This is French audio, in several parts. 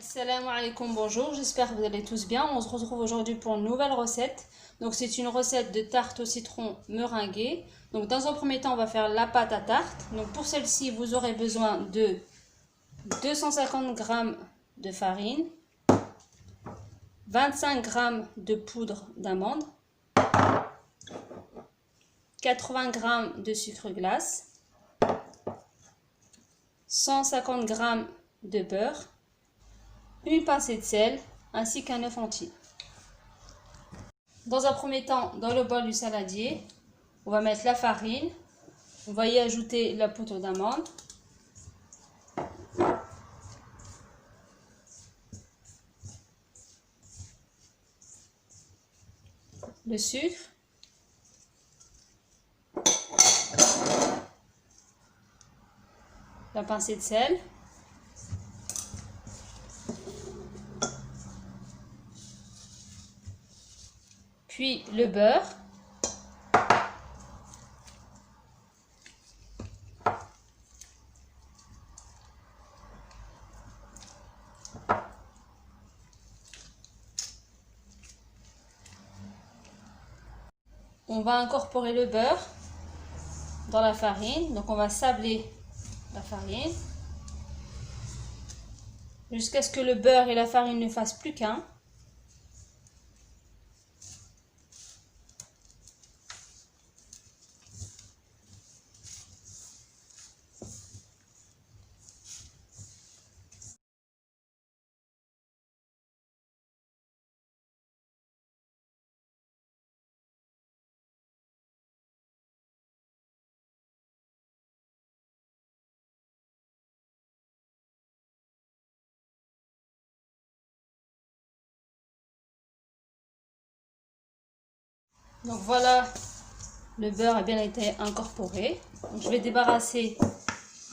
Assalamu alaikum, bonjour, j'espère que vous allez tous bien. On se retrouve aujourd'hui pour une nouvelle recette. Donc c'est une recette de tarte au citron meringuée. Donc dans un premier temps, on va faire la pâte à tarte. Donc pour celle-ci, vous aurez besoin de 250 g de farine, 25 g de poudre d'amande, 80 g de sucre glace, 150 g de beurre, une pincée de sel ainsi qu'un œuf entier. Dans un premier temps, dans le bol du saladier, on va mettre la farine, on va y ajouter la poudre d'amande, le sucre, la pincée de sel, puis le beurre, on va incorporer le beurre dans la farine, donc on va sabler la farine jusqu'à ce que le beurre et la farine ne fassent plus qu'un. Donc voilà, le beurre a bien été incorporé. Donc je vais débarrasser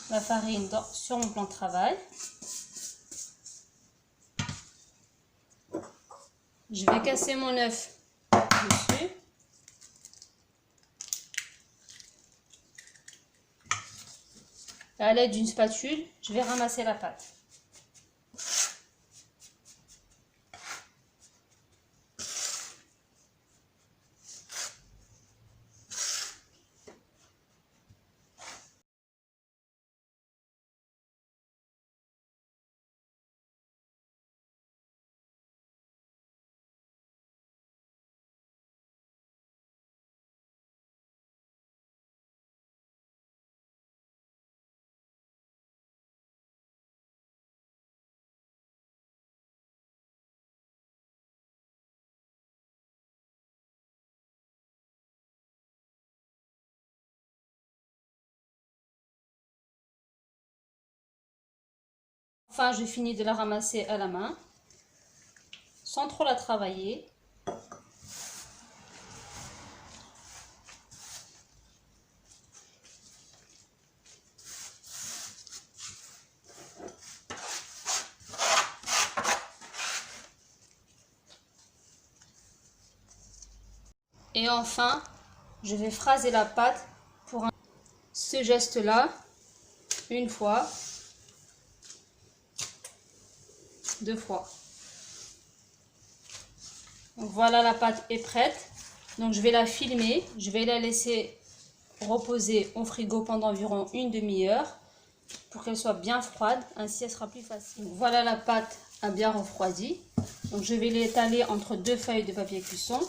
la farine sur mon plan de travail. Je vais casser mon œuf dessus. À l'aide d'une spatule, je vais ramasser la pâte. Enfin, je finis de la ramasser à la main, sans trop la travailler. Et enfin, je vais phraser la pâte pour ce geste-là, une fois, deux fois. Donc voilà, la pâte est prête. Donc je vais la filmer, je vais la laisser reposer au frigo pendant environ une demi-heure pour qu'elle soit bien froide, ainsi elle sera plus facile. Donc voilà, la pâte a bien refroidi. Donc je vais l'étaler entre deux feuilles de papier cuisson.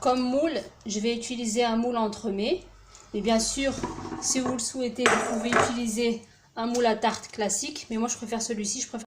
Comme moule, je vais utiliser un moule entremets. Et bien sûr, si vous le souhaitez, vous pouvez utiliser un moule à tarte classique. Mais moi, je préfère celui-ci. Je préfère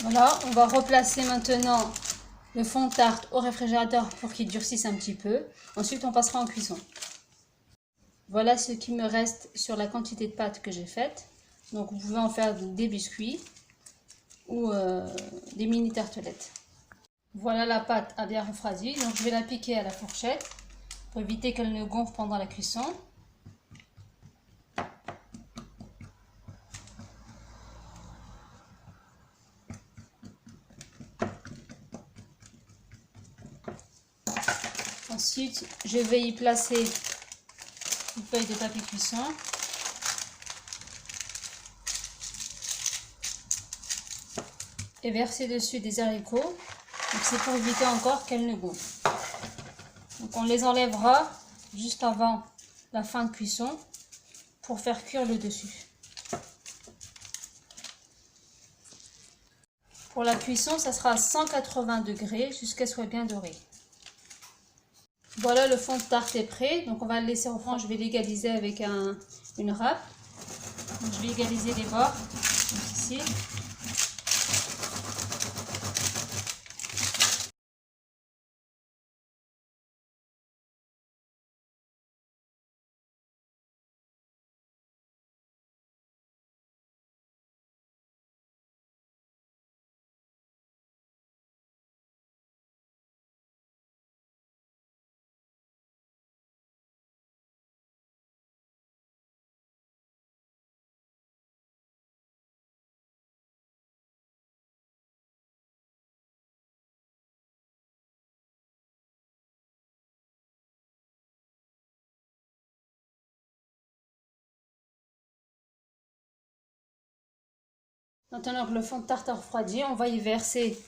Voilà, on va replacer maintenant le fond de tarte au réfrigérateur pour qu'il durcisse un petit peu. Ensuite, on passera en cuisson. Voilà ce qui me reste sur la quantité de pâte que j'ai faite. Donc, vous pouvez en faire des biscuits ou des mini tartelettes. Voilà, la pâte a bien refroidi. Donc, je vais la piquer à la fourchette pour éviter qu'elle ne gonfle pendant la cuisson. Ensuite, je vais y placer une feuille de papier cuisson. Et verser dessus des haricots. Donc c'est pour éviter encore qu'elles ne gonflent. Donc on les enlèvera juste avant la fin de cuisson pour faire cuire le dessus. Pour la cuisson, ça sera à 180 degrés jusqu'à ce qu'elle soit bien dorée. Voilà, le fond de tarte est prêt. Donc on va le laisser au fond. Je vais l'égaliser avec une râpe. Donc, je vais égaliser les bords, donc ici. Maintenant que le fond de tarte a refroidi, on va y verser